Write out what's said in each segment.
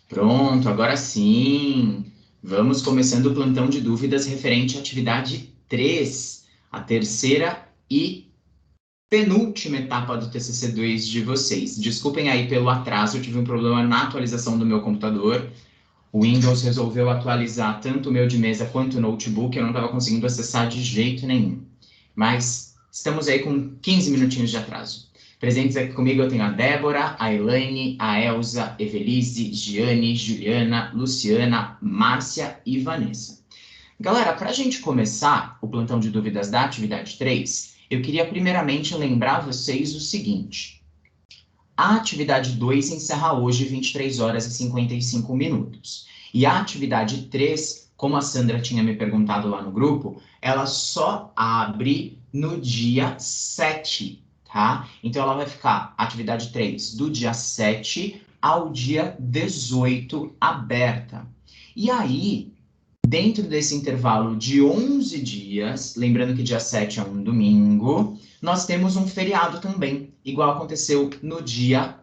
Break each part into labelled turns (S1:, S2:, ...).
S1: Pronto, agora sim. Vamos começando o plantão de dúvidas referente à atividade 3, a terceira e penúltima etapa do TCC2 de vocês. Desculpem aí pelo atraso, eu tive um problema na atualização do meu computador. O Windows resolveu atualizar tanto o meu de mesa quanto o notebook, eu não estava conseguindo acessar de jeito nenhum. Mas estamos aí com 15 minutinhos de atraso. Presentes aqui comigo eu tenho a Débora, a Elaine, a Elza, Evelise, Giane, Juliana, Luciana, Márcia e Vanessa. Galera, para a gente começar o plantão de dúvidas da atividade 3, eu queria primeiramente lembrar vocês o seguinte. A atividade 2 encerra hoje 23 horas e 55 minutos. E a atividade 3, como a Sandra tinha me perguntado lá no grupo, ela só abre no dia 7, tá? Então ela vai ficar, atividade 3, do dia 7 ao dia 18 aberta. E aí, dentro desse intervalo de 11 dias, lembrando que dia 7 é um domingo, nós temos um feriado também, igual aconteceu no dia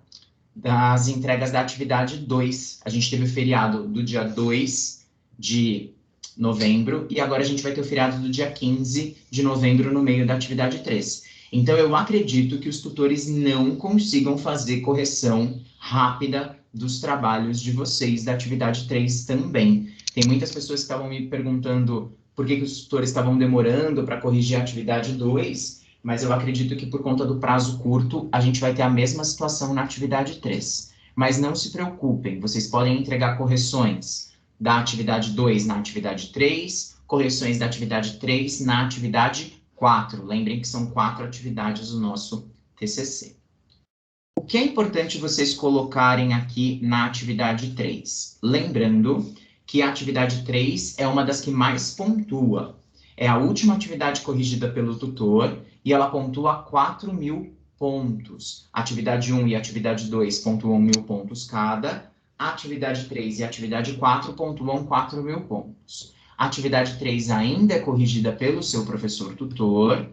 S1: das entregas da atividade 2. A gente teve o feriado do dia 2 de novembro e agora a gente vai ter o feriado do dia 15 de novembro no meio da atividade 3. Então, eu acredito que os tutores não consigam fazer correção rápida dos trabalhos de vocês da atividade 3 também. Tem muitas pessoas que estavam me perguntando por que os tutores estavam demorando para corrigir a atividade 2, mas eu acredito que por conta do prazo curto, a gente vai ter a mesma situação na atividade 3. Mas não se preocupem, vocês podem entregar correções da atividade 2 na atividade 3, correções da atividade 3 na atividade 4. Lembrem que são 4 atividades do nosso TCC. O que é importante vocês colocarem aqui na atividade 3? Lembrando que a atividade 3 é uma das que mais pontua. É a última atividade corrigida pelo tutor e ela pontua 4.000 pontos. A atividade 1 e a atividade 2 pontuam 1.000 pontos cada. A atividade 3 e a atividade 4 pontuam 4.000 pontos. A atividade 3 ainda é corrigida pelo seu professor tutor.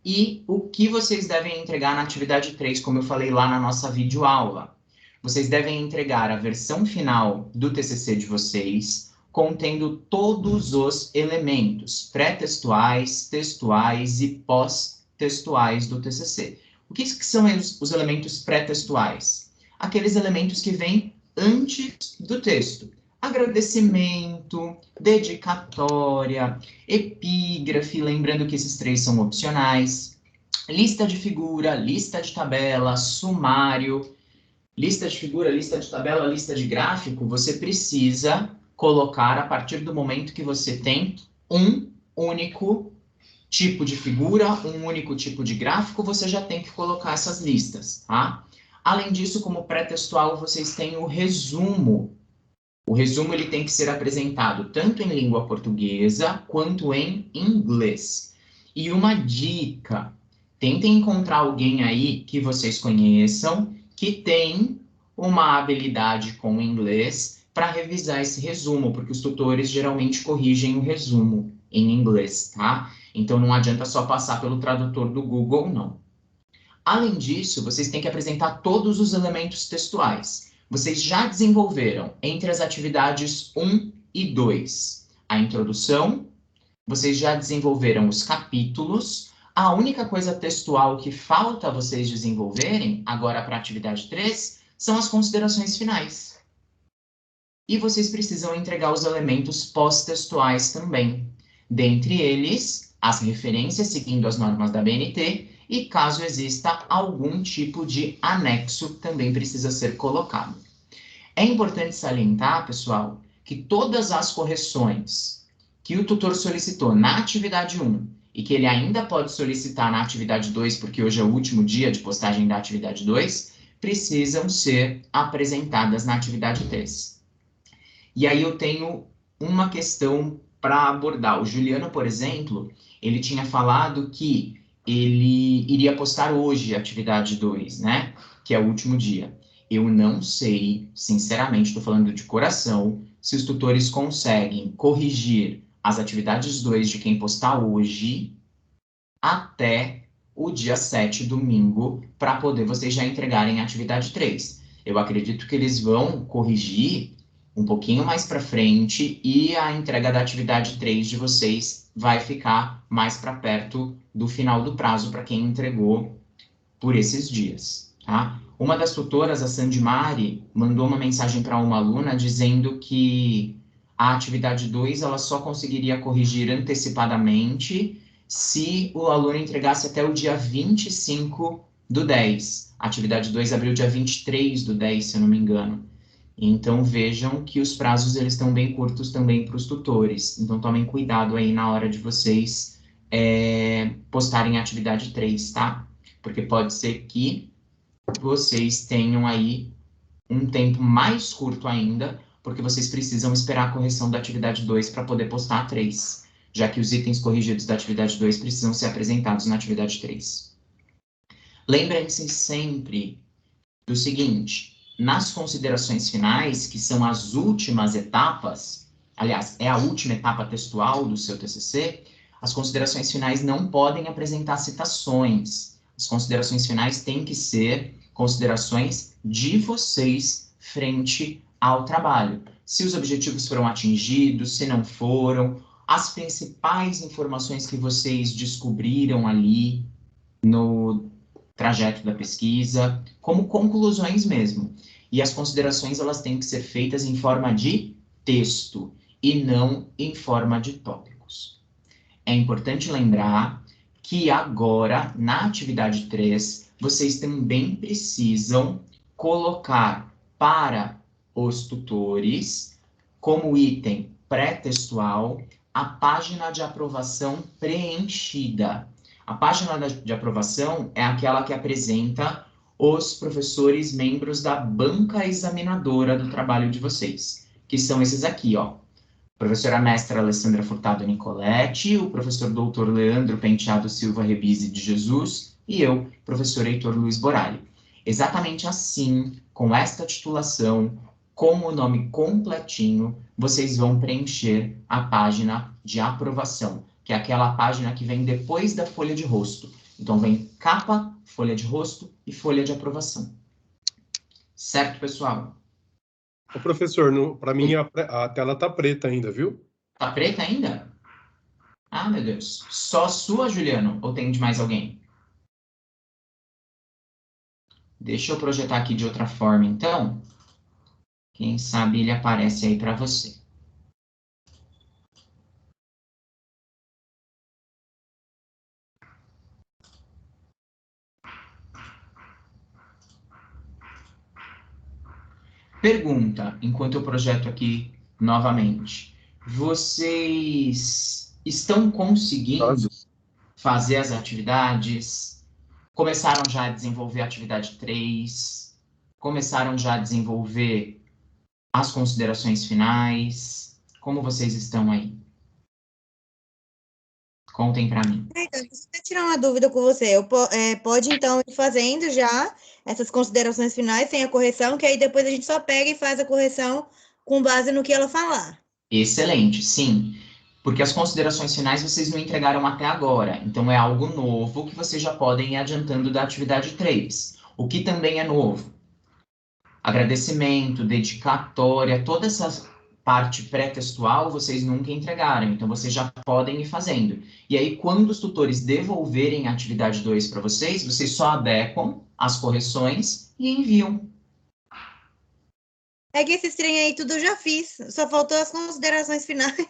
S1: E o que vocês devem entregar na atividade 3, como eu falei lá na nossa videoaula? Vocês devem entregar a versão final do TCC de vocês, contendo todos os elementos pré-textuais, textuais e pós-textuais do TCC. O que são os elementos pré-textuais? Aqueles elementos que vêm antes do texto. Agradecimento, dedicatória, epígrafe, lembrando que esses 3 são opcionais, lista de figura, lista de tabela, sumário, lista de figura, lista de tabela, lista de gráfico, você precisa colocar a partir do momento que você tem um único tipo de figura, um único tipo de gráfico, você já tem que colocar essas listas, tá? Além disso, como pré-textual, vocês têm o resumo. O resumo ele tem que ser apresentado tanto em língua portuguesa quanto em inglês. E uma dica, tentem encontrar alguém aí que vocês conheçam, que tem uma habilidade com o inglês para revisar esse resumo, porque os tutores geralmente corrigem o resumo em inglês, tá? Então não adianta só passar pelo tradutor do Google, não. Além disso, vocês têm que apresentar todos os elementos textuais. Vocês já desenvolveram entre as atividades 1 e 2 a introdução, vocês já desenvolveram os capítulos. A única coisa textual que falta vocês desenvolverem, agora para a atividade 3, são as considerações finais. E vocês precisam entregar os elementos pós-textuais também. Dentre eles, as referências seguindo as normas da BNT e, caso exista algum tipo de anexo, também precisa ser colocado. É importante salientar, pessoal, que todas as correções que o tutor solicitou na atividade 1 e que ele ainda pode solicitar na atividade 2, porque hoje é o último dia de postagem da atividade 2, precisam ser apresentadas na atividade 3. E aí eu tenho uma questão para abordar. O Juliano, por exemplo, ele tinha falado que ele iria postar hoje a atividade 2, né? Que é o último dia. Eu não sei, sinceramente, estou falando de coração, se os tutores conseguem corrigir as atividades 2 de quem postar hoje até o dia 7, domingo, para poder vocês já entregarem a atividade 3. Eu acredito que eles vão corrigir um pouquinho mais para frente e a entrega da atividade 3 de vocês vai ficar mais para perto do final do prazo para quem entregou por esses dias, tá? Uma das tutoras, a Sandy Mari, mandou uma mensagem para uma aluna dizendo que a atividade 2 ela só conseguiria corrigir antecipadamente se o aluno entregasse até o dia 25 do 10. A atividade 2 abriu dia 23 do 10, se eu não me engano. Então, vejam que os prazos eles estão bem curtos também para os tutores. Então, tomem cuidado aí na hora de vocês postarem a atividade 3, tá? Porque pode ser que vocês tenham aí um tempo mais curto ainda, porque vocês precisam esperar a correção da atividade 2 para poder postar a 3, já que os itens corrigidos da atividade 2 precisam ser apresentados na atividade 3. Lembrem-se sempre do seguinte: nas considerações finais, que são as últimas etapas, aliás, é a última etapa textual do seu TCC, as considerações finais não podem apresentar citações. As considerações finais têm que ser considerações de vocês frente ao trabalho. Se os objetivos foram atingidos, se não foram, as principais informações que vocês descobriram ali no trajeto da pesquisa, como conclusões mesmo. E as considerações elas têm que ser feitas em forma de texto e não em forma de tópicos. É importante lembrar que agora, na atividade 3, vocês também precisam colocar para os tutores, como item pré-textual, a página de aprovação preenchida. A página de aprovação é aquela que apresenta os professores membros da banca examinadora do trabalho de vocês, que são esses aqui, ó. Professora mestra Alessandra Furtado Nicoletti, o professor doutor Leandro Penteado Silva Rebise de Jesus e eu, professor Heitor Luiz Borali. Exatamente assim, com esta titulação, com o nome completinho, vocês vão preencher a página de aprovação, que é aquela página que vem depois da folha de rosto. Então, vem capa, folha de rosto e folha de aprovação. Certo, pessoal?
S2: Ô, professor, para mim a tela tá preta ainda, viu?
S1: Tá preta ainda? Ah, meu Deus. Só sua, Juliano? Ou tem de mais alguém? Deixa eu projetar aqui de outra forma, então. Quem sabe ele aparece aí para você. Pergunta, enquanto eu projeto aqui novamente. Vocês estão conseguindo fazer as atividades? Começaram já a desenvolver a atividade 3? Começaram já a desenvolver as considerações finais? Como vocês estão aí? Contem para mim.
S3: Então, deixa eu tirar uma dúvida com você. Pode, então, ir fazendo já essas considerações finais sem a correção, que aí depois a gente só pega e faz a correção com base no que ela falar.
S1: Excelente, sim. Porque as considerações finais vocês não entregaram até agora. Então, é algo novo que vocês já podem ir adiantando da atividade 3. O que também é novo? Agradecimento, dedicatória, toda essa parte pré-textual vocês nunca entregaram. Então, vocês já podem ir fazendo. E aí, quando os tutores devolverem a atividade 2 para vocês, vocês só adequam as correções e enviam.
S3: É que esse trem aí tudo eu já fiz, só faltou as considerações finais.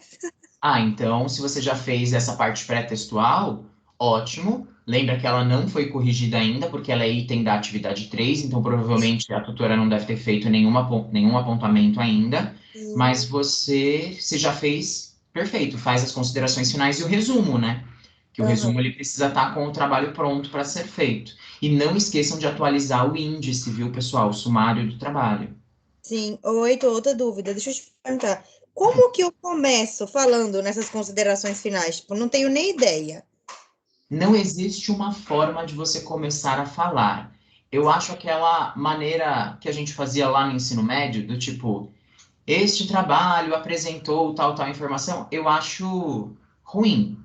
S1: Ah, então, se você já fez essa parte pré-textual, ótimo. Lembra que ela não foi corrigida ainda, porque ela é item da atividade 3, então provavelmente a tutora não deve ter feito nenhum apontamento ainda, mas você já fez, perfeito, faz as considerações finais e o resumo, né? Que o resumo ele precisa estar com o trabalho pronto para ser feito. E não esqueçam de atualizar o índice, viu, pessoal? O sumário do trabalho.
S3: Sim. Oi, tô outra dúvida. Deixa eu te perguntar. Como que eu começo falando nessas considerações finais? Tipo, não tenho nem ideia.
S1: Não existe uma forma de você começar a falar. Eu acho aquela maneira que a gente fazia lá no ensino médio, do tipo, este trabalho apresentou tal informação, eu acho ruim,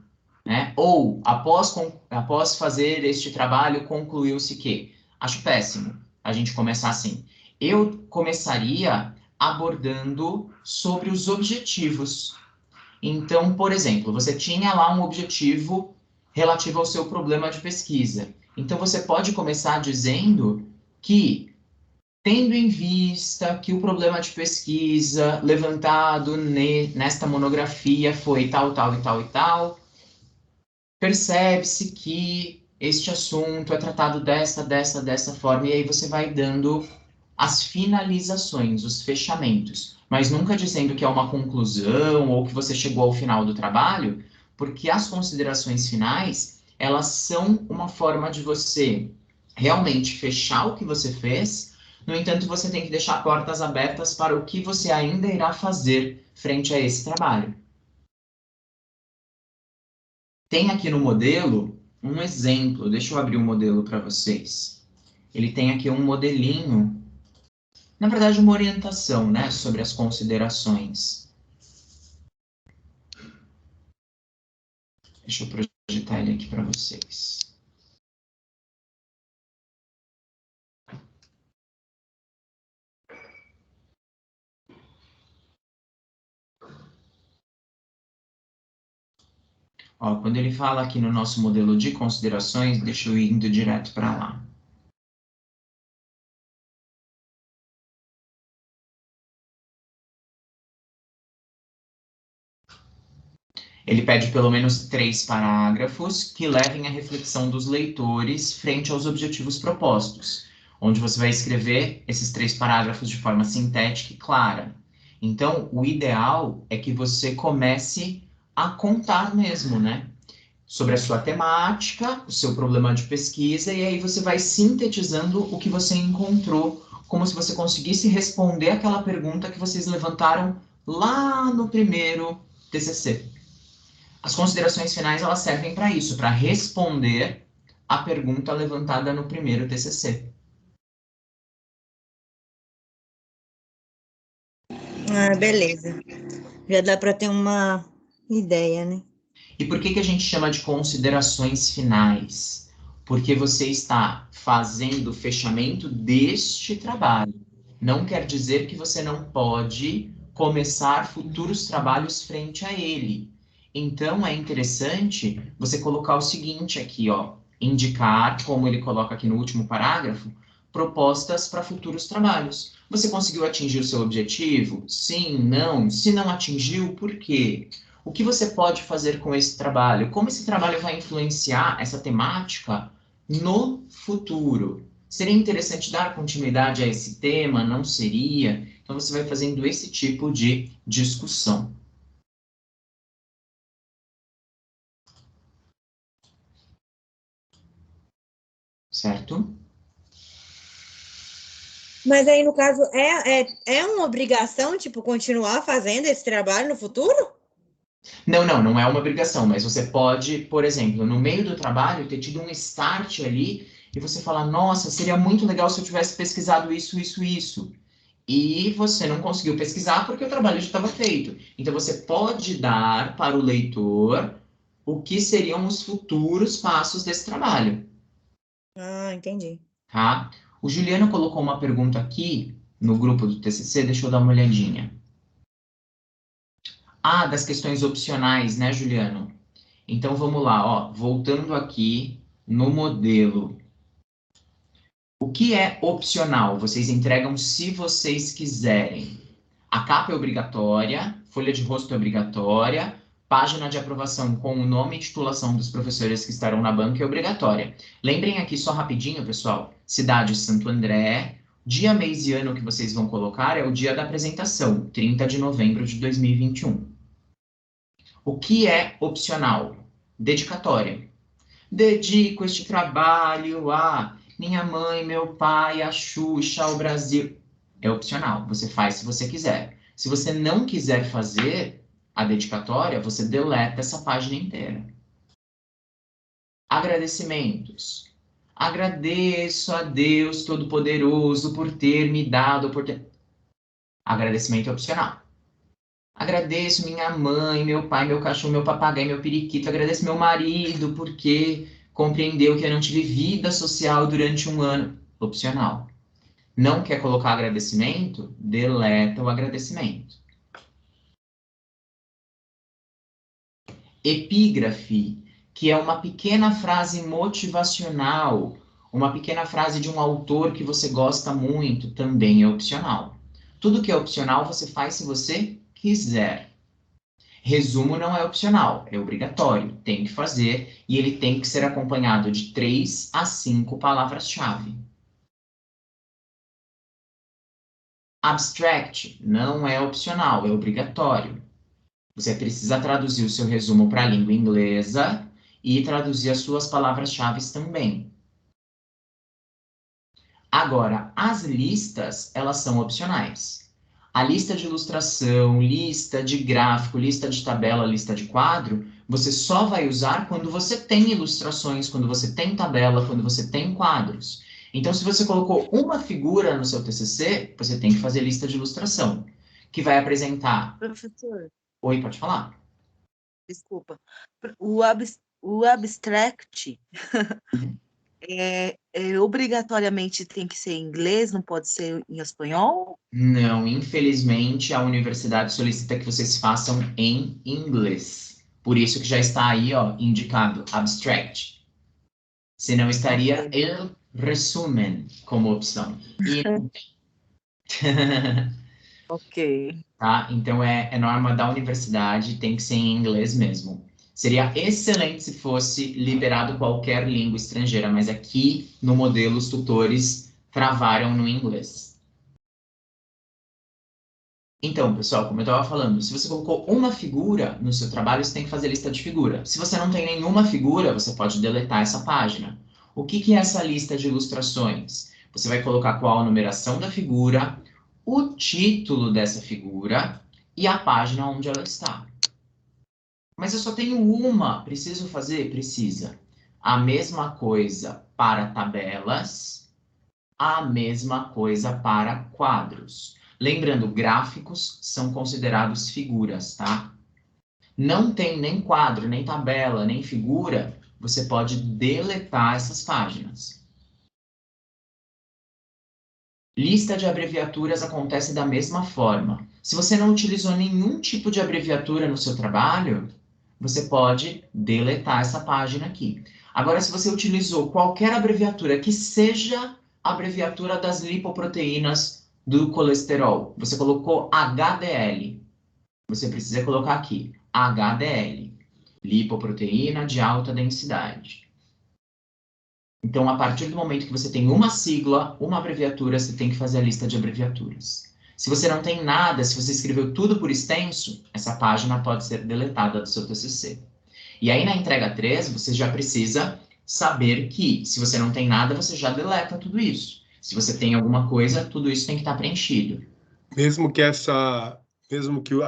S1: né? Ou, após fazer este trabalho, concluiu-se que. Acho péssimo a gente começar assim. Eu começaria abordando sobre os objetivos. Então, por exemplo, você tinha lá um objetivo relativo ao seu problema de pesquisa. Então, você pode começar dizendo que, tendo em vista que o problema de pesquisa levantado nesta monografia foi tal, tal e tal e tal, percebe-se que este assunto é tratado dessa forma, e aí você vai dando as finalizações, os fechamentos, mas nunca dizendo que é uma conclusão ou que você chegou ao final do trabalho, porque as considerações finais, elas são uma forma de você realmente fechar o que você fez. No entanto, você tem que deixar portas abertas para o que você ainda irá fazer frente a esse trabalho. Tem aqui no modelo um exemplo, deixa eu abrir o modelo para vocês. Ele tem aqui um modelinho, na verdade uma orientação, né, sobre as considerações. Deixa eu projetar ele aqui para vocês. Ó, quando ele fala aqui no nosso modelo de considerações, deixa eu ir indo direto para lá. Ele pede pelo menos 3 parágrafos que levem à reflexão dos leitores frente aos objetivos propostos, onde você vai escrever esses 3 parágrafos de forma sintética e clara. Então, o ideal é que você comece a contar mesmo, né? Sobre a sua temática, o seu problema de pesquisa, e aí você vai sintetizando o que você encontrou, como se você conseguisse responder aquela pergunta que vocês levantaram lá no primeiro TCC. As considerações finais, elas servem para isso, para responder a pergunta levantada no primeiro TCC.
S3: Ah, beleza. Já dá para ter uma ideia, né?
S1: E por que a gente chama de considerações finais? Porque você está fazendo o fechamento deste trabalho. Não quer dizer que você não pode começar futuros trabalhos frente a ele. Então, é interessante você colocar o seguinte aqui, ó, indicar, como ele coloca aqui no último parágrafo, propostas para futuros trabalhos. Você conseguiu atingir o seu objetivo? Sim, não? Se não atingiu, por quê? O que você pode fazer com esse trabalho? Como esse trabalho vai influenciar essa temática no futuro? Seria interessante dar continuidade a esse tema? Não seria? Então, você vai fazendo esse tipo de discussão. Certo?
S3: Mas aí, no caso, é uma obrigação, tipo, continuar fazendo esse trabalho no futuro?
S1: Não é uma obrigação, mas você pode, por exemplo, no meio do trabalho, ter tido um start ali e você falar, nossa, seria muito legal se eu tivesse pesquisado isso. E você não conseguiu pesquisar porque o trabalho já estava feito. Então, você pode dar para o leitor o que seriam os futuros passos desse trabalho,
S3: Ah, entendi.
S1: tá? O Juliano colocou uma pergunta aqui no grupo do TCC, deixa eu dar uma olhadinha. Ah, das questões opcionais, né, Juliano? Então, vamos lá, ó, voltando aqui no modelo. O que é opcional? Vocês entregam se vocês quiserem. A capa é obrigatória, folha de rosto é obrigatória, página de aprovação com o nome e titulação dos professores que estarão na banca é obrigatória. Lembrem aqui só rapidinho, pessoal, cidade Santo André, dia, mês e ano que vocês vão colocar é o dia da apresentação, 30 de novembro de 2021. O que é opcional? Dedicatória. Dedico este trabalho a minha mãe, meu pai, a Xuxa, ao Brasil. É opcional, você faz se você quiser. Se você não quiser fazer a dedicatória, você deleta essa página inteira. Agradecimentos. Agradeço a Deus Todo-Poderoso por ter me dado Agradecimento é opcional. Agradeço minha mãe, meu pai, meu cachorro, meu papagaio, meu periquito. Agradeço meu marido porque compreendeu que eu não tive vida social durante um ano. Opcional. Não quer colocar agradecimento? Deleta o agradecimento. Epígrafe, que é uma pequena frase motivacional, uma pequena frase de um autor que você gosta muito, também é opcional. Tudo que é opcional você faz se você quiser. Resumo não é opcional, é obrigatório, tem que fazer e ele tem que ser acompanhado de 3 a 5 palavras-chave. Abstract não é opcional, é obrigatório. Você precisa traduzir o seu resumo para a língua inglesa e traduzir as suas palavras-chave também. Agora, as listas, elas são opcionais. A lista de ilustração, lista de gráfico, lista de tabela, lista de quadro, você só vai usar quando você tem ilustrações, quando você tem tabela, quando você tem quadros. Então, se você colocou uma figura no seu TCC, você tem que fazer lista de ilustração, que vai apresentar...
S4: Professor,
S1: Oi, pode falar.
S4: desculpa. O abstract obrigatoriamente tem que ser em inglês, não pode ser em espanhol?
S1: Não, infelizmente a universidade solicita que vocês façam em inglês. Por isso que já está aí, ó, indicado abstract. Senão estaria
S4: Ok.
S1: el resumen como opção. E não tem.
S4: Ok.
S1: Tá? Então é norma da universidade, tem que ser em inglês mesmo. Seria excelente se fosse liberado qualquer língua estrangeira, mas aqui no modelo os tutores travaram no inglês. Então, pessoal, como eu estava falando, se você colocou uma figura no seu trabalho, você tem que fazer lista de figura. Se você não tem nenhuma figura, você pode deletar essa página. O que é essa lista de ilustrações? Você vai colocar qual a numeração da figura, o título dessa figura e a página onde ela está. Mas eu só tenho uma, preciso fazer? Precisa. A mesma coisa para tabelas, a mesma coisa para quadros. Lembrando, gráficos são considerados figuras, tá? Não tem nem quadro, nem tabela, nem figura, você pode deletar essas páginas. Lista de abreviaturas acontece da mesma forma. Se você não utilizou nenhum tipo de abreviatura no seu trabalho, você pode deletar essa página aqui. Agora, se você utilizou qualquer abreviatura que seja a abreviatura das lipoproteínas do colesterol, você colocou HDL, você precisa colocar aqui HDL, lipoproteína de alta densidade. Então, a partir do momento que você tem uma sigla, uma abreviatura, você tem que fazer a lista de abreviaturas. Se você não tem nada, se você escreveu tudo por extenso, essa página pode ser deletada do seu TCC. E aí, na entrega 3, você já precisa saber que, se você não tem nada, você já deleta tudo isso. Se você tem alguma coisa, tudo isso tem que estar preenchido.
S2: Mesmo que a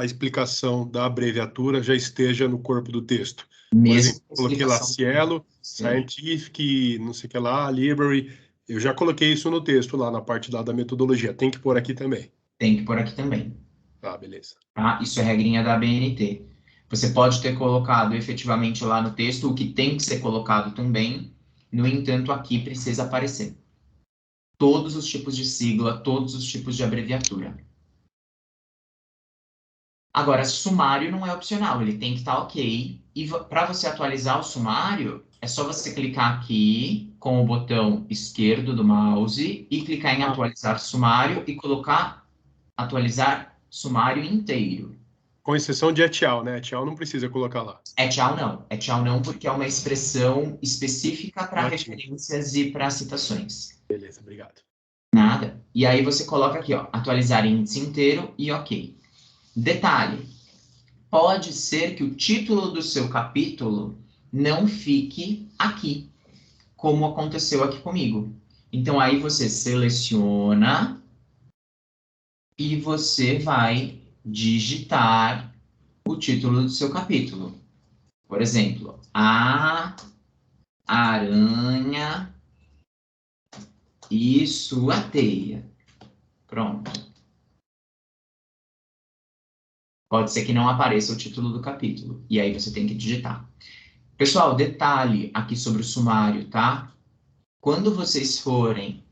S2: explicação da abreviatura já esteja no corpo do texto. Por
S1: Mesmo
S2: exemplo, coloquei lá Cielo, Scientific, não sei o que lá, Library. Eu já coloquei isso no texto lá, na parte lá da metodologia. Tem que pôr aqui também.
S1: Tem que pôr aqui também.
S2: Tá, beleza.
S1: Tá? Isso é regrinha da BNT. Você pode ter colocado efetivamente lá no texto o que tem que ser colocado também, no entanto, aqui precisa aparecer. Todos os tipos de sigla, todos os tipos de abreviatura. Agora, sumário não é opcional, ele tem que estar ok. E para você atualizar o sumário, é só você clicar aqui com o botão esquerdo do mouse e clicar em atualizar sumário e colocar atualizar sumário inteiro.
S2: Com exceção de etial, né? Etial não precisa colocar lá.
S1: Etial não. Etial não, porque é uma expressão específica para referências e para citações.
S2: Beleza, obrigado.
S1: Nada. E aí você coloca aqui, ó, atualizar índice inteiro e ok. Detalhe, pode ser que o título do seu capítulo não fique aqui, como aconteceu aqui comigo. Então, aí você seleciona e você vai digitar o título do seu capítulo. Por exemplo, a aranha e sua teia. Pronto. Pode ser que não apareça o título do capítulo. E aí você tem que digitar. Pessoal, detalhe aqui sobre o sumário, tá? Quando vocês forem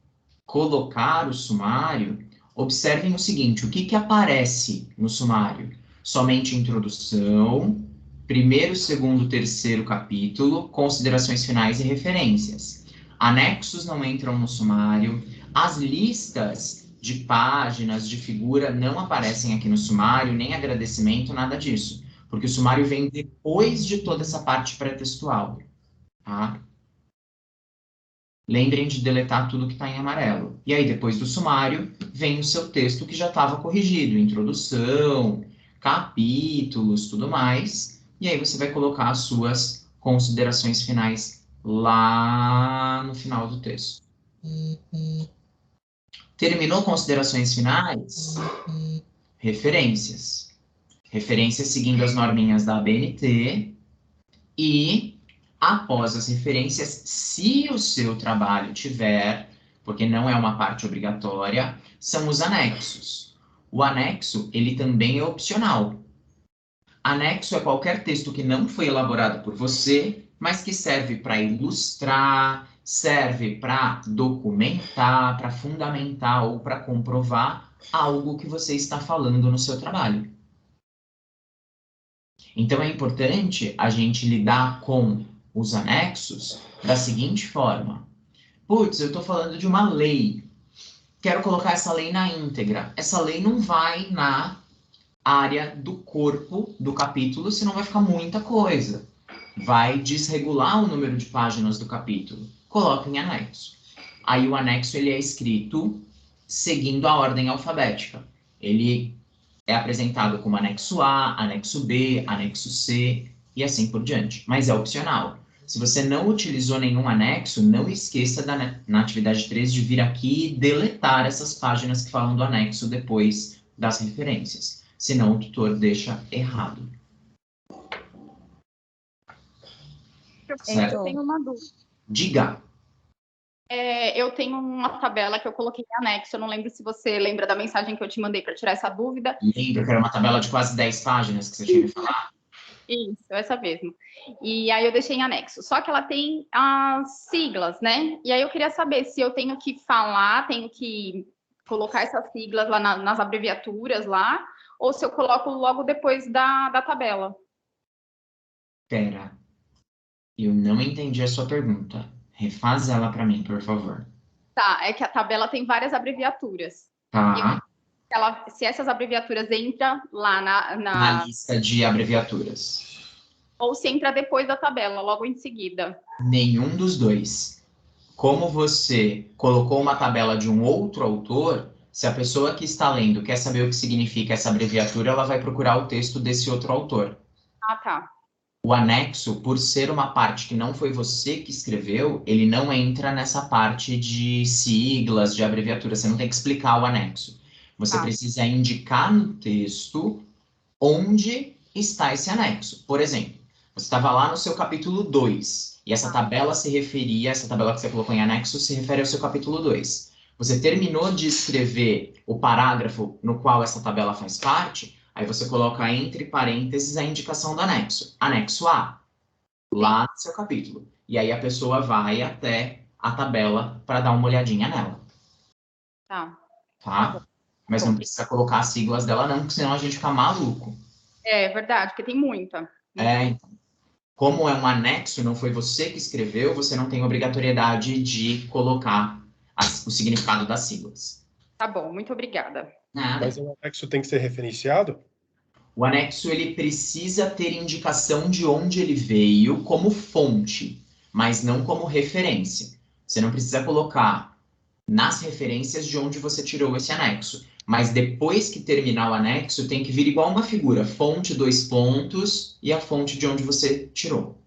S1: colocar o sumário, observem o seguinte, o que que aparece no sumário? Somente introdução, primeiro, segundo, terceiro capítulo, considerações finais e referências. Anexos não entram no sumário, as listas de páginas, de figura, não aparecem aqui no sumário, nem agradecimento, nada disso. Porque o sumário vem depois de toda essa parte pré-textual, tá? Lembrem de deletar tudo que está em amarelo. E aí, depois do sumário, vem o seu texto que já estava corrigido, introdução, capítulos, tudo mais. E aí você vai colocar as suas considerações finais lá no final do texto. Terminou considerações finais? Referências. Referências seguindo as norminhas da ABNT e, após as referências, se o seu trabalho tiver, porque não é uma parte obrigatória, são os anexos. O anexo, ele também é opcional. Anexo é qualquer texto que não foi elaborado por você, mas que serve para ilustrar, serve para documentar, para fundamentar ou para comprovar algo que você está falando no seu trabalho. Então, é importante a gente lidar com os anexos da seguinte forma. Putz, eu estou falando de uma lei. Quero colocar essa lei na íntegra. Essa lei não vai na área do corpo do capítulo, senão vai ficar muita coisa. Vai desregular o número de páginas do capítulo. Coloca em anexo. Aí o anexo ele é escrito seguindo a ordem alfabética. Ele é apresentado como anexo A, anexo B, anexo C e assim por diante. Mas é opcional. Se você não utilizou nenhum anexo, não esqueça na atividade 3 de vir aqui e deletar essas páginas que falam do anexo depois das referências. Senão o tutor deixa errado.
S3: Certo.
S5: Eu tenho uma dúvida.
S1: Diga.
S5: Eu tenho uma tabela que eu coloquei em anexo. Eu não lembro se você lembra da mensagem que eu te mandei para tirar essa dúvida.
S1: Lembra que era uma tabela de quase 10 páginas que você tinha me falado?
S5: Isso, essa mesmo. E aí eu deixei em anexo. Só que ela tem as siglas, né? E aí eu queria saber se eu tenho que falar, tenho que colocar essas siglas lá nas abreviaturas lá, ou se eu coloco logo depois da tabela.
S1: Pera. Eu não entendi a sua pergunta. Refaz ela para mim, por favor.
S5: Tá, é que a tabela tem várias abreviaturas.
S1: Tá.
S5: Se essas abreviaturas entram lá
S1: Na lista de abreviaturas.
S5: Ou se entra depois da tabela, logo em seguida.
S1: Nenhum dos dois. Como você colocou uma tabela de um outro autor, se a pessoa que está lendo quer saber o que significa essa abreviatura, ela vai procurar o texto desse outro autor.
S5: Ah, tá.
S1: O anexo, por ser uma parte que não foi você que escreveu, ele não entra nessa parte de siglas, de abreviatura. Você não tem que explicar o anexo. Você precisa indicar no texto onde está esse anexo. Por exemplo, você estava lá no seu capítulo 2, e essa tabela se referia, essa tabela que você colocou em anexo, se refere ao seu capítulo 2. Você terminou de escrever o parágrafo no qual essa tabela faz parte, aí você coloca entre parênteses a indicação do anexo. Anexo A, lá no seu capítulo. E aí a pessoa vai até a tabela para dar uma olhadinha nela. Tá? Mas não precisa colocar as siglas dela não, porque senão a gente fica maluco.
S5: É verdade, porque tem muita.
S1: Então. Como é um anexo, não foi você que escreveu, você não tem obrigatoriedade de colocar o significado das siglas.
S5: Tá bom, muito obrigada.
S1: Nada.
S2: Mas o anexo tem que ser referenciado?
S1: O anexo, ele precisa ter indicação de onde ele veio como fonte, mas não como referência. Você não precisa colocar nas referências de onde você tirou esse anexo. Mas depois que terminar o anexo, tem que vir igual uma figura. Fonte, 2 pontos, e a fonte de onde você tirou.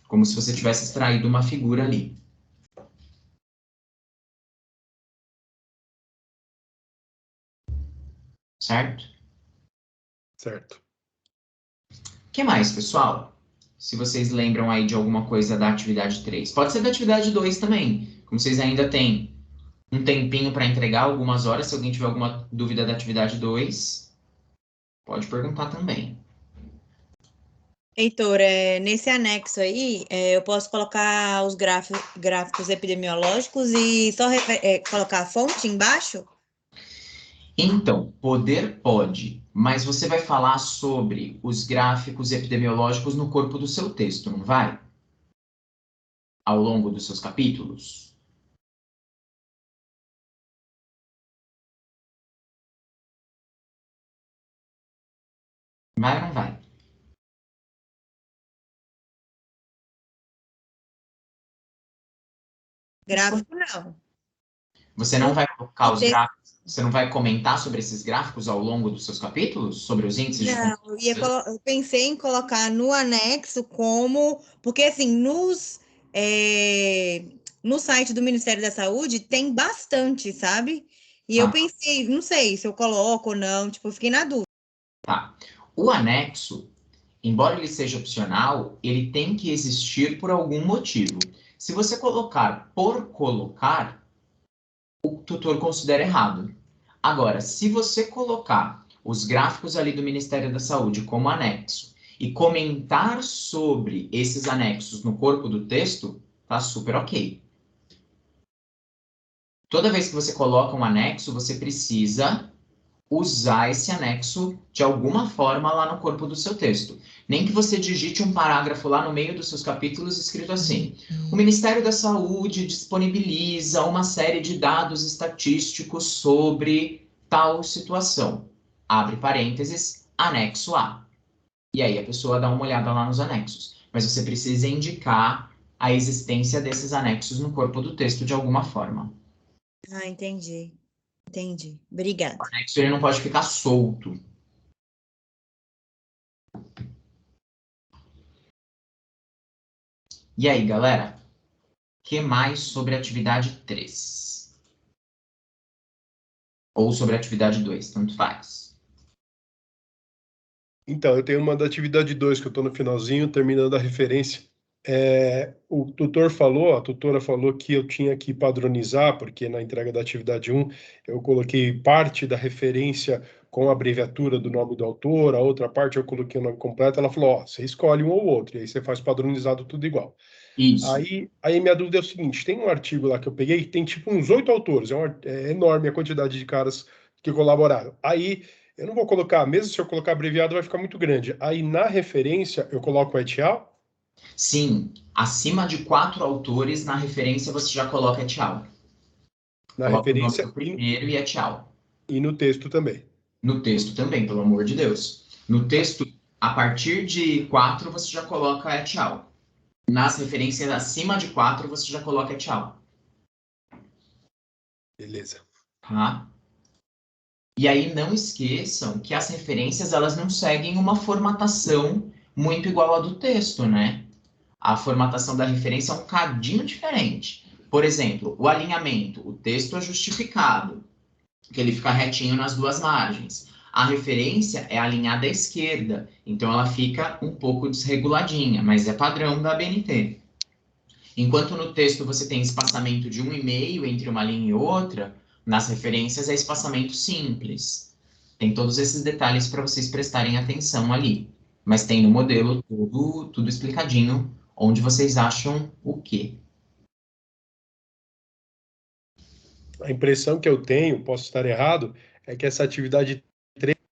S1: Como se você tivesse extraído uma figura ali. Certo?
S2: Certo.
S1: O que mais, pessoal? Se vocês lembram aí de alguma coisa da atividade 3. Pode ser da atividade 2 também. Como vocês ainda têm um tempinho para entregar, algumas horas, se alguém tiver alguma dúvida da atividade 2, pode perguntar também.
S3: Heitor, nesse anexo aí, eu posso colocar os gráficos epidemiológicos e só colocar a fonte embaixo?
S1: Então, poder pode, mas você vai falar sobre os gráficos epidemiológicos no corpo do seu texto, não vai? Ao longo dos seus capítulos? Vai ou não vai?
S3: Gráfico não.
S1: Você não vai colocar os
S3: Sim.
S1: gráficos, você não vai comentar sobre esses gráficos ao longo dos seus capítulos? Sobre os índices de
S3: Não, eu pensei em colocar no anexo como... Porque, assim, no site do Ministério da Saúde tem bastante, sabe? E eu pensei, não sei se eu coloco ou não, tipo, eu fiquei na dúvida.
S1: Tá. O anexo, embora ele seja opcional, ele tem que existir por algum motivo. Se você colocar por colocar, o tutor considera errado. Agora, se você colocar os gráficos ali do Ministério da Saúde como anexo e comentar sobre esses anexos no corpo do texto, tá super ok. Toda vez que você coloca um anexo, você precisa usar esse anexo de alguma forma lá no corpo do seu texto. Nem que você digite um parágrafo lá no meio dos seus capítulos escrito assim: o Ministério da Saúde disponibiliza uma série de dados estatísticos sobre tal situação. Abre parênteses, anexo A. E aí a pessoa dá uma olhada lá nos anexos. Mas você precisa indicar a existência desses anexos no corpo do texto de alguma forma.
S3: Ah, entendi. Entendi. Obrigada.
S1: O anexo ele não pode ficar solto. E aí, galera? O que mais sobre a atividade 3? Ou sobre a atividade 2, tanto faz.
S2: Então, eu tenho uma da atividade 2, que eu estou no finalzinho, terminando a referência. O tutor falou, a tutora falou que eu tinha que padronizar, porque na entrega da atividade 1 eu coloquei parte da referência com a abreviatura do nome do autor, a outra parte eu coloquei o nome completo. Ela falou, você escolhe um ou outro, e aí você faz padronizado tudo igual.
S1: Isso.
S2: Aí minha dúvida é o seguinte, tem um artigo lá que eu peguei que tem tipo uns 8 autores, é enorme a quantidade de caras que colaboraram. Aí eu não vou colocar, mesmo se eu colocar abreviado vai ficar muito grande. Aí na referência eu coloco et al.
S1: Sim, acima de 4 autores, na referência você já coloca et al.
S2: Na
S1: Coloca o nome
S2: referência
S1: do primeiro e et al.
S2: E no texto também.
S1: No texto também, pelo amor de Deus. No texto, a partir de 4, você já coloca et al. Nas referências acima de 4, você já coloca et al.
S2: Beleza.
S1: Tá? E aí não esqueçam que as referências elas não seguem uma formatação muito igual à do texto, né? A formatação da referência é um cadinho diferente. Por exemplo, o alinhamento, o texto é justificado, que ele fica retinho nas duas margens. A referência é alinhada à esquerda, então ela fica um pouco desreguladinha, mas é padrão da ABNT. Enquanto no texto você tem espaçamento de 1,5 entre uma linha e outra, nas referências é espaçamento simples. Tem todos esses detalhes para vocês prestarem atenção ali. Mas tem no modelo tudo explicadinho, onde vocês acham o quê.
S2: A impressão que eu tenho, posso estar errado, é que essa atividade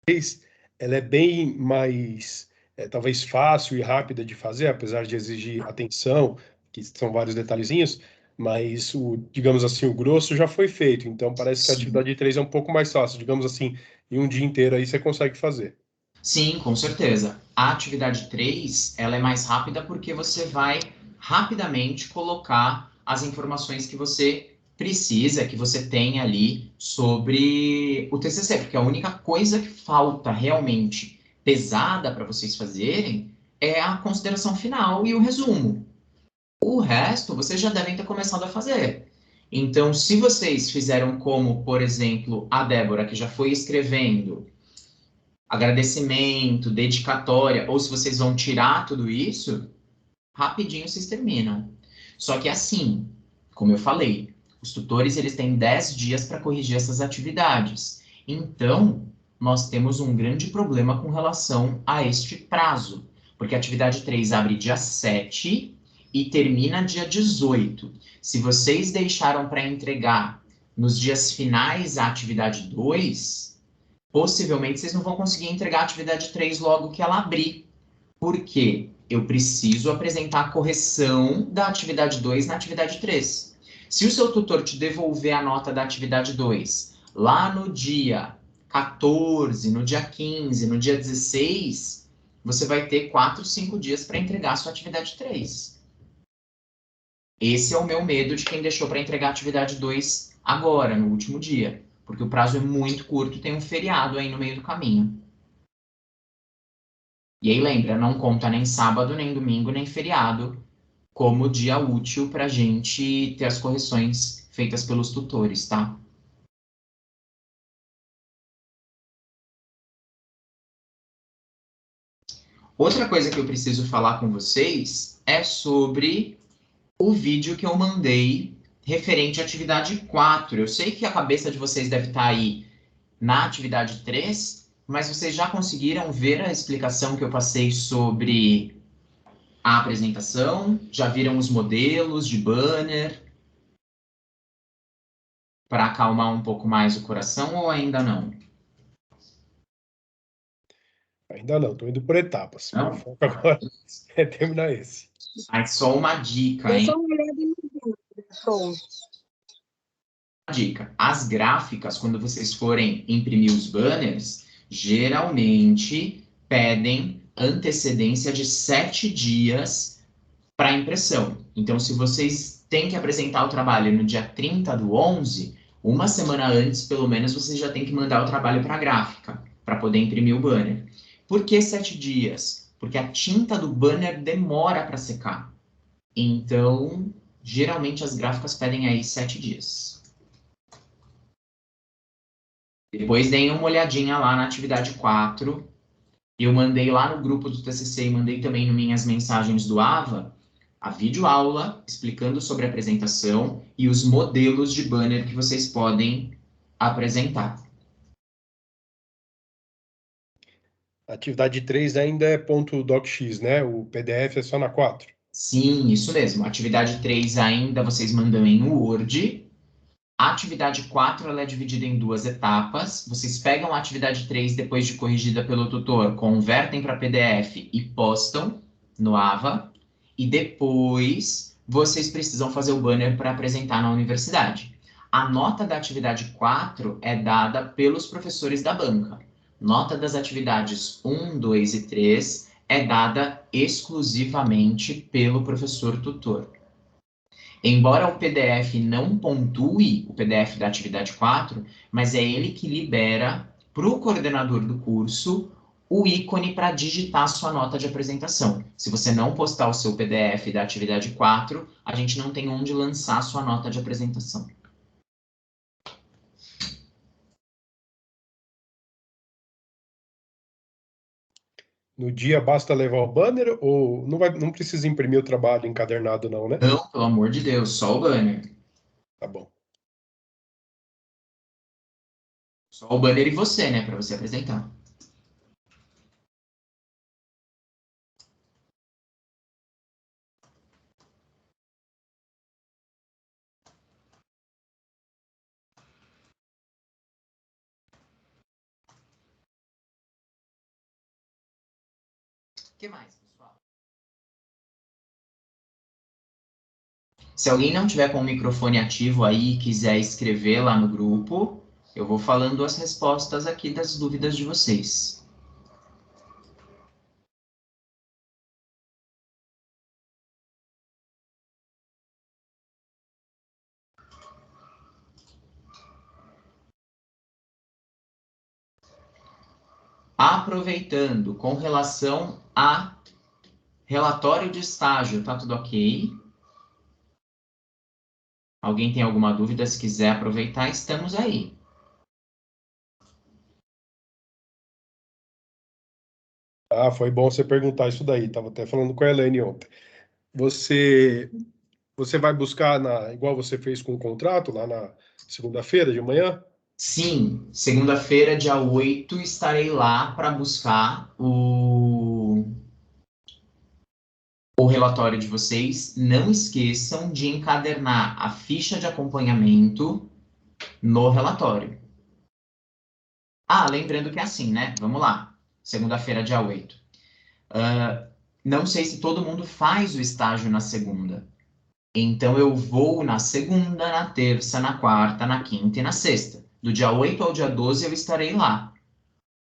S2: 3 ela é bem mais, talvez fácil e rápida de fazer, apesar de exigir atenção, que são vários detalhezinhos, mas digamos assim, o grosso já foi feito. Então parece que a atividade 3 é um pouco mais fácil, digamos assim, em um dia inteiro aí você consegue fazer.
S1: Sim, com certeza. A atividade 3, ela é mais rápida porque você vai rapidamente colocar as informações que você precisa, que você tem ali sobre o TCC, porque a única coisa que falta realmente pesada para vocês fazerem é a consideração final e o resumo. O resto vocês já devem ter começado a fazer. Então, se vocês fizeram como, por exemplo, a Débora, que já foi escrevendo agradecimento, dedicatória, ou se vocês vão tirar tudo isso, rapidinho vocês terminam. Só que assim, como eu falei, os tutores eles têm 10 dias para corrigir essas atividades. Então, nós temos um grande problema com relação a este prazo. Porque a atividade 3 abre dia 7 e termina dia 18. Se vocês deixaram para entregar nos dias finais a atividade 2, possivelmente vocês não vão conseguir entregar a atividade 3 logo que ela abrir. Por quê? Eu preciso apresentar a correção da atividade 2 na atividade 3. Se o seu tutor te devolver a nota da atividade 2 lá no dia 14, no dia 15, no dia 16, você vai ter 4, 5 dias para entregar a sua atividade 3. Esse é o meu medo de quem deixou para entregar a atividade 2 agora, no último dia. Porque o prazo é muito curto, tem um feriado aí no meio do caminho. E aí lembra, não conta nem sábado, nem domingo, nem feriado como dia útil para a gente ter as correções feitas pelos tutores, tá? Outra coisa que eu preciso falar com vocês é sobre o vídeo que eu mandei referente à atividade 4. Eu sei que a cabeça de vocês deve estar aí na atividade 3, mas vocês já conseguiram ver a explicação que eu passei sobre a apresentação? Já viram os modelos de banner? Para acalmar um pouco mais o coração ou ainda não?
S2: Ainda não, estou indo por etapas.
S1: Não?
S2: Meu foco agora é terminar esse.
S1: Mas só uma dica,
S3: Eu
S1: hein?
S3: sou uma olhada no vídeo. Show.
S1: Dica. As gráficas, quando vocês forem imprimir os banners, geralmente pedem antecedência de 7 dias para impressão. Então, se vocês têm que apresentar o trabalho no dia 30/11, uma semana antes, pelo menos, vocês já têm que mandar o trabalho para a gráfica, para poder imprimir o banner. Por que 7 dias? Porque a tinta do banner demora para secar. Então, geralmente as gráficas pedem aí 7 dias. Depois deem uma olhadinha lá na atividade 4. Eu mandei lá no grupo do TCC e mandei também nas minhas mensagens do AVA a videoaula explicando sobre a apresentação e os modelos de banner que vocês podem apresentar.
S2: A atividade 3 ainda é .docx, né? O PDF é só na 4.
S1: Sim, isso mesmo. Atividade 3 ainda vocês mandam em Word. A atividade 4 ela é dividida em 2 etapas. Vocês pegam a atividade 3 depois de corrigida pelo tutor, convertem para PDF e postam no AVA. E depois vocês precisam fazer o banner para apresentar na universidade. A nota da atividade 4 é dada pelos professores da banca. Nota das atividades 1, 2 e 3 é dada exclusivamente pelo professor tutor. Embora o PDF não pontue o PDF da atividade 4, mas é ele que libera para o coordenador do curso o ícone para digitar a sua nota de apresentação. Se você não postar o seu PDF da atividade 4, a gente não tem onde lançar a sua nota de apresentação.
S2: No dia basta levar o banner ou não precisa imprimir o trabalho encadernado não, né?
S1: Não, pelo amor de Deus, só o banner.
S2: Tá bom.
S1: Só o banner e você, né, para você apresentar. O que mais, pessoal? Se alguém não tiver com o microfone ativo aí e quiser escrever lá no grupo, eu vou falando as respostas aqui das dúvidas de vocês. Aproveitando, com relação a relatório de estágio, tá tudo ok? Alguém tem alguma dúvida? Se quiser aproveitar, estamos aí.
S2: Ah, foi bom você perguntar isso daí. Tava até falando com a Helene ontem. Você vai buscar igual você fez com o contrato lá na segunda-feira de manhã?
S1: Sim, segunda-feira, dia 8, estarei lá para buscar o relatório de vocês, não esqueçam de encadernar a ficha de acompanhamento no relatório. Ah, lembrando que é assim, né? Vamos lá. Segunda-feira, dia 8. Não sei se todo mundo faz o estágio na segunda. Então, eu vou na segunda, na terça, na quarta, na quinta e na sexta. Do dia 8 ao dia 12, eu estarei lá.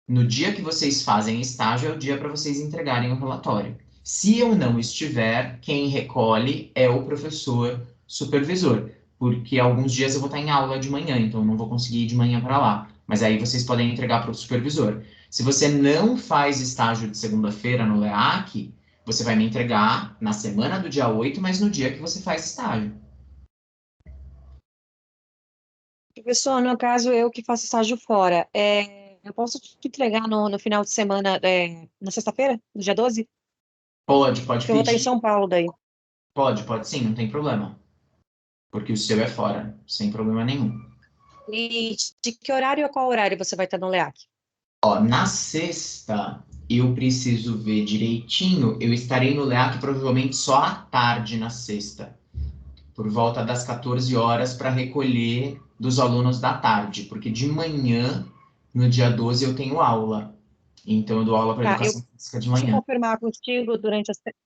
S1: No dia que vocês fazem estágio, é o dia para vocês entregarem o relatório. Se eu não estiver, quem recolhe é o professor supervisor, porque alguns dias eu vou estar em aula de manhã, então eu não vou conseguir ir de manhã para lá. Mas aí vocês podem entregar para o supervisor. Se você não faz estágio de segunda-feira no LEAC, você vai me entregar na semana do dia 8, mas no dia que você faz estágio.
S6: Professor, no caso, eu que faço estágio fora, eu posso te entregar no final de semana, na sexta-feira, no dia 12?
S1: Pode
S6: Porque eu vou estar em
S1: pedir.
S6: São Paulo daí.
S1: Pode sim, não tem problema. Porque o seu é fora, sem problema nenhum.
S6: E de que horário a qual horário você vai estar no LEAC?
S1: Ó, na sexta, eu preciso ver direitinho. Eu estarei no LEAC provavelmente só à tarde na sexta. Por volta das 14 horas para recolher dos alunos da tarde. Porque de manhã, no dia 12, eu tenho aula. Então, eu dou aula para
S6: Tá,
S1: educação física de
S6: posso
S1: manhã.
S6: confirmar contigo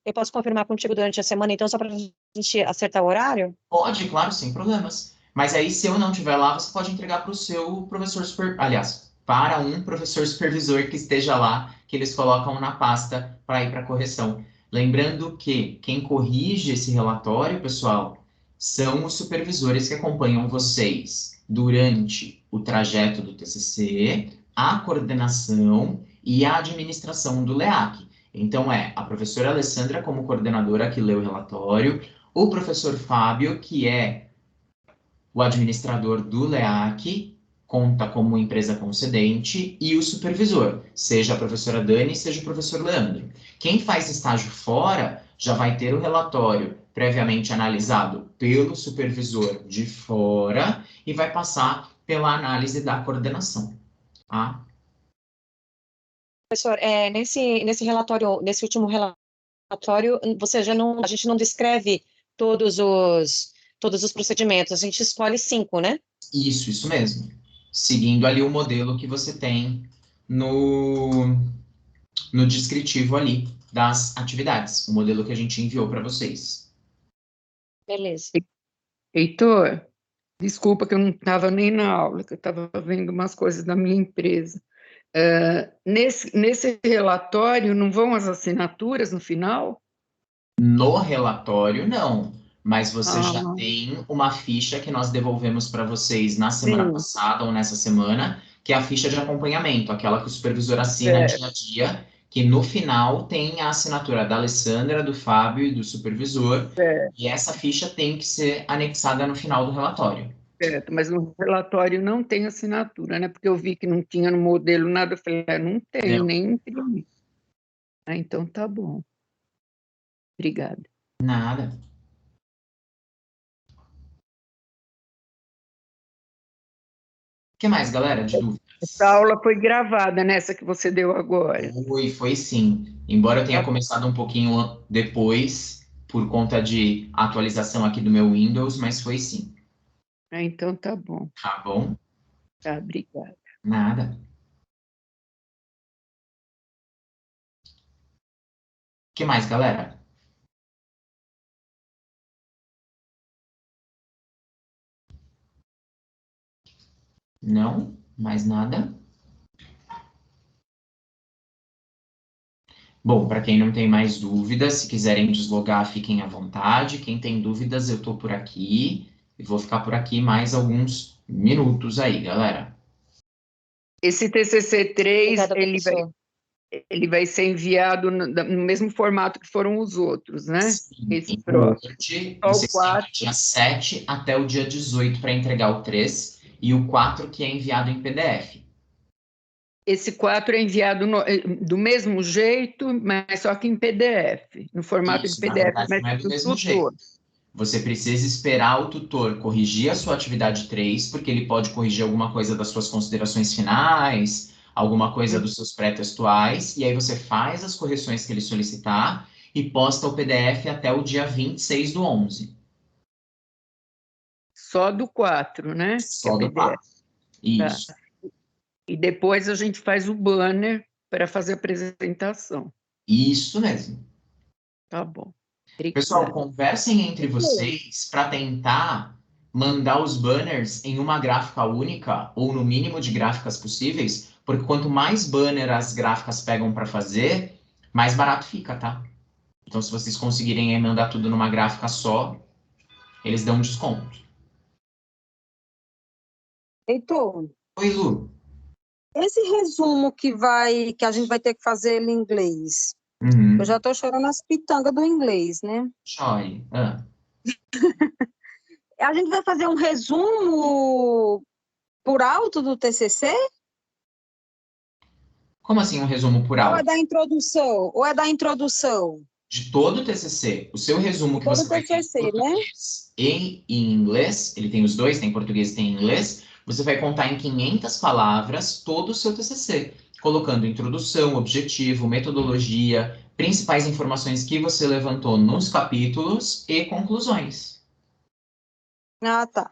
S6: eu posso confirmar contigo durante a semana, então, só para a gente acertar o horário?
S1: Pode, claro, sem problemas. Mas aí, se eu não estiver lá, você pode entregar para o seu professor aliás, para um professor supervisor que esteja lá, que eles colocam na pasta para ir para correção. Lembrando que quem corrige esse relatório, pessoal, são os supervisores que acompanham vocês durante o trajeto do TCC, a coordenação e a administração do LEAC. Então, a professora Alessandra como coordenadora que lê o relatório, o professor Fábio, que é o administrador do LEAC, conta como empresa concedente, e o supervisor, seja a professora Dani, seja o professor Leandro. Quem faz estágio fora já vai ter o relatório previamente analisado pelo supervisor de fora e vai passar pela análise da coordenação. Tá?
S6: Professor, nesse relatório, nesse último relatório, a gente não descreve todos os procedimentos, a gente escolhe 5, né?
S1: Isso mesmo. Seguindo ali o modelo que você tem no descritivo ali das atividades, o modelo que a gente enviou para vocês.
S6: Beleza.
S7: Heitor, desculpa que eu não estava nem na aula, que eu estava vendo umas coisas da minha empresa. Nesse relatório, não vão as assinaturas no final?
S1: No relatório, não. Mas você já tem uma ficha que nós devolvemos para vocês na semana passada ou nessa semana, que é a ficha de acompanhamento, aquela que o supervisor assina dia a dia, que no final tem a assinatura da Alessandra, do Fábio e do supervisor, e essa ficha tem que ser anexada no final do relatório.
S7: Certo, mas no relatório não tem assinatura, né? Porque eu vi que não tinha no modelo nada, eu falei, não tem,
S1: Não.
S7: nem imprimi. Então tá bom. Obrigada.
S1: Nada. O que mais, galera, de dúvidas?
S7: Essa aula foi gravada, nessa que você deu agora.
S1: Foi sim. Embora eu tenha começado um pouquinho depois, por conta de atualização aqui do meu Windows, mas foi sim.
S7: Então tá bom.
S1: Tá bom?
S7: Tá, obrigada.
S1: Nada. O que mais, galera? Não? Mais nada? Bom, para quem não tem mais dúvidas, se quiserem deslogar, fiquem à vontade. Quem tem dúvidas, eu estou por aqui. E vou ficar por aqui mais alguns minutos aí, galera.
S7: Esse TCC3,
S6: Obrigada,
S7: ele vai ser enviado no mesmo formato que foram os outros, né?
S1: Sim,
S7: Esse
S1: em
S7: próximo.
S1: Word,
S7: Só o
S1: vocês têm
S7: 4.
S1: do dia 7 até o dia 18 para entregar o 3 e o 4 que é enviado em PDF.
S7: Esse 4 é enviado do mesmo jeito, mas só que em PDF, no formato
S1: Isso,
S7: de
S1: na
S7: PDF,
S1: verdade,
S7: mas
S1: não é do
S7: do
S1: mesmo
S7: tutor.
S1: jeito. Você precisa esperar o tutor corrigir a sua atividade 3, porque ele pode corrigir alguma coisa das suas considerações finais, alguma coisa dos seus pré-textuais, e aí você faz as correções que ele solicitar, e posta o PDF até o dia 26/11.
S7: Só do 4, né?
S1: Só
S7: Que é
S1: do
S7: PDF.
S1: 4. Isso.
S7: Tá. E depois a gente faz o banner para fazer a apresentação.
S1: Isso mesmo.
S7: Tá bom.
S1: Pessoal,
S7: Obrigada.
S1: conversem entre vocês para tentar mandar os banners em uma gráfica única, ou no mínimo de gráficas possíveis, porque quanto mais banner as gráficas pegam para fazer, mais barato fica, tá? Então, se vocês conseguirem mandar tudo numa gráfica só, eles dão um desconto.
S8: Heitor,
S1: Oi, Lu.
S8: esse resumo que a gente vai ter que fazer ele em inglês,
S1: Uhum.
S8: eu já estou chorando as pitangas do inglês, né?
S1: Chore.
S8: A gente vai fazer um resumo por alto do TCC?
S1: Como assim um resumo por
S8: Ou é
S1: alto?
S8: da introdução? Ou é da introdução?
S1: De todo o TCC. O seu resumo que
S8: Todo
S1: você vai ter em
S8: TCC, né?
S1: português e em inglês, ele tem os dois, tem português e tem inglês, você vai contar em 500 palavras todo o seu TCC, colocando introdução, objetivo, metodologia, principais informações que você levantou nos capítulos e conclusões,
S8: Ah, tá.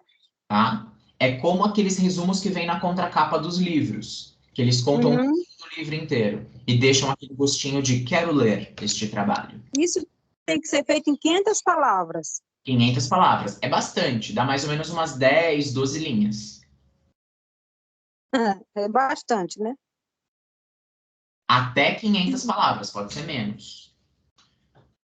S1: tá? É como aqueles resumos que vêm na contracapa dos livros, que eles contam
S8: Uhum.
S1: o livro inteiro e deixam aquele gostinho de quero ler este trabalho.
S8: Isso tem que ser feito em 500 palavras.
S1: 500 palavras. É bastante, dá mais ou menos umas 10, 12 linhas.
S8: É bastante, né?
S1: Até 500 palavras, pode ser menos.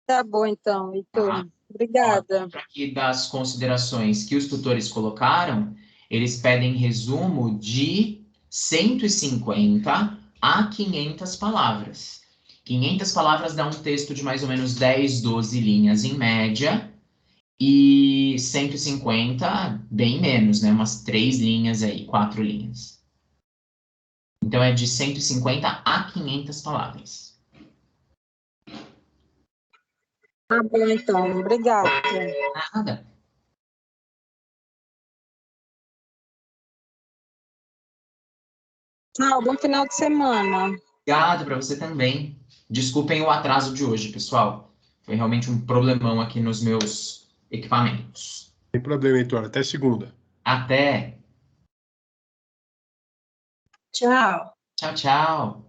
S8: Tá bom, então, Heitor.
S1: Tá?
S8: Obrigada.
S1: Dentro aqui das considerações que os tutores colocaram, eles pedem resumo de 150 a 500 palavras. 500 palavras dá um texto de mais ou menos 10, 12 linhas em média, e 150, bem menos, né? Umas 3 linhas aí, 4 linhas. Então, é de 150 a 500 palavras.
S8: Tá bom, então. Obrigada.
S1: Nada.
S8: Tchau, bom final de semana.
S1: Obrigado para você também. Desculpem o atraso de hoje, pessoal. Foi realmente um problemão aqui nos meus equipamentos.
S2: Sem problema, Heitor. Até segunda.
S1: Até.
S8: Tchau.
S1: Tchau, tchau.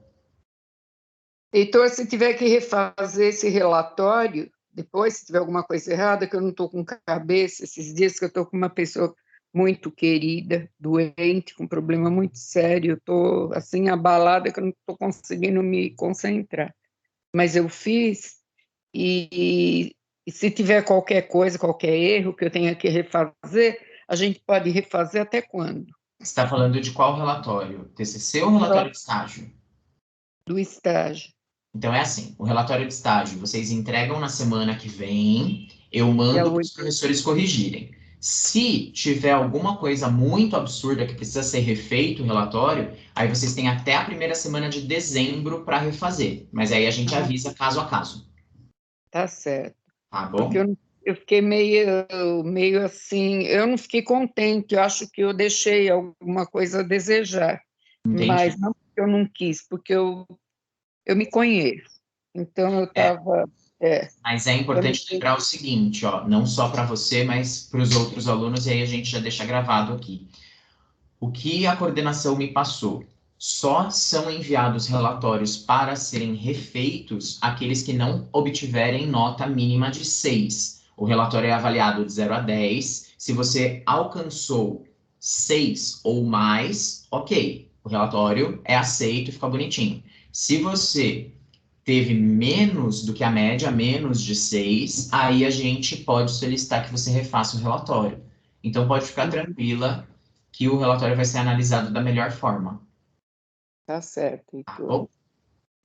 S7: Heitor, se tiver que refazer esse relatório, depois, se tiver alguma coisa errada, que eu não estou com cabeça, esses dias que eu estou com uma pessoa muito querida, doente, com um problema muito sério, eu estou assim abalada que eu não estou conseguindo me concentrar. Mas eu fiz, e se tiver qualquer coisa, qualquer erro que eu tenha que refazer, a gente pode refazer até quando?
S1: Você está falando de qual relatório? TCC ou relatório de estágio?
S7: Do estágio.
S1: Então, é assim, o relatório de estágio, vocês entregam na semana que vem, eu mando para os professores corrigirem. Se tiver alguma coisa muito absurda que precisa ser refeito o relatório, aí vocês têm até a primeira semana de dezembro para refazer. Mas aí a gente avisa caso a caso.
S7: Tá certo.
S1: Tá bom?
S7: Porque eu fiquei meio assim, eu não fiquei contente, eu acho que eu deixei alguma coisa a desejar.
S1: Entendi.
S7: Mas não porque eu não quis, porque eu me conheço. Então, eu estava...
S1: Mas é importante lembrar o seguinte, ó, não só para você, mas para os outros alunos, e aí a gente já deixa gravado aqui. O que a coordenação me passou? Só são enviados relatórios para serem refeitos aqueles que não obtiverem nota mínima de 6. O relatório é avaliado de 0 a 10. Se você alcançou 6 ou mais, ok. O relatório é aceito e fica bonitinho. Se você teve menos do que a média, menos de 6, aí a gente pode solicitar que você refaça o relatório. Então, pode ficar tranquila que o relatório vai ser analisado da melhor forma.
S7: Tá certo,
S1: Tá
S7: Heitor.
S1: bom?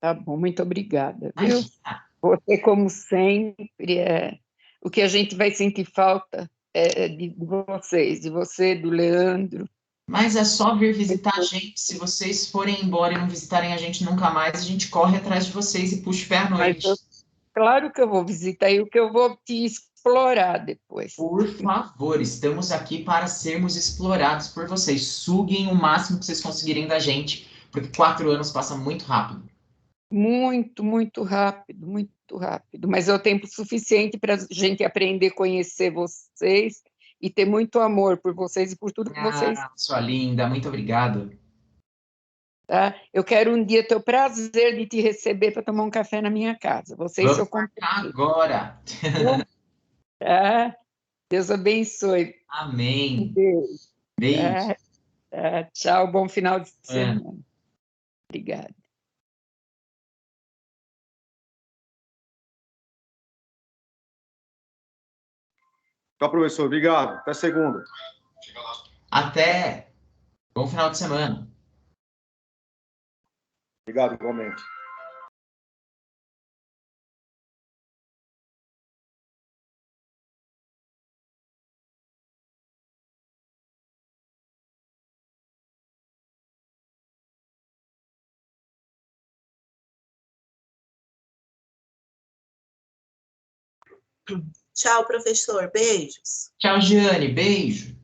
S7: Tá bom, muito obrigada, viu?
S1: Imagina.
S7: Você, como sempre, o que a gente vai sentir falta é de vocês, de você, do Leandro.
S1: Mas é só vir visitar a gente. Se vocês forem embora e não visitarem a gente nunca mais, a gente corre atrás de vocês e puxa o pé à noite.
S7: Claro que eu vou visitar e o que eu vou te explorar depois.
S1: Por favor, estamos aqui para sermos explorados por vocês. Suguem o máximo que vocês conseguirem da gente, porque 4 anos passam muito rápido.
S7: Muito, muito rápido, muito rápido. Mas é o tempo suficiente para a gente aprender a conhecer vocês e ter muito amor por vocês e por tudo que vocês...
S1: Sua linda, muito obrigado.
S7: Tá? Eu quero um dia ter o prazer de te receber para tomar um café na minha casa. Você e seu
S1: Vamos marcar
S7: companheiro.
S1: agora.
S7: Tá? Deus abençoe.
S1: Amém.
S7: Beijo.
S1: Beijo.
S7: Tchau, bom final de semana. Obrigada.
S9: Tchau, professor. Obrigado. Até segunda.
S1: Até. Bom final de semana.
S9: Obrigado, igualmente.
S10: Tchau, professor. Beijos.
S1: Tchau, Giane. Beijo.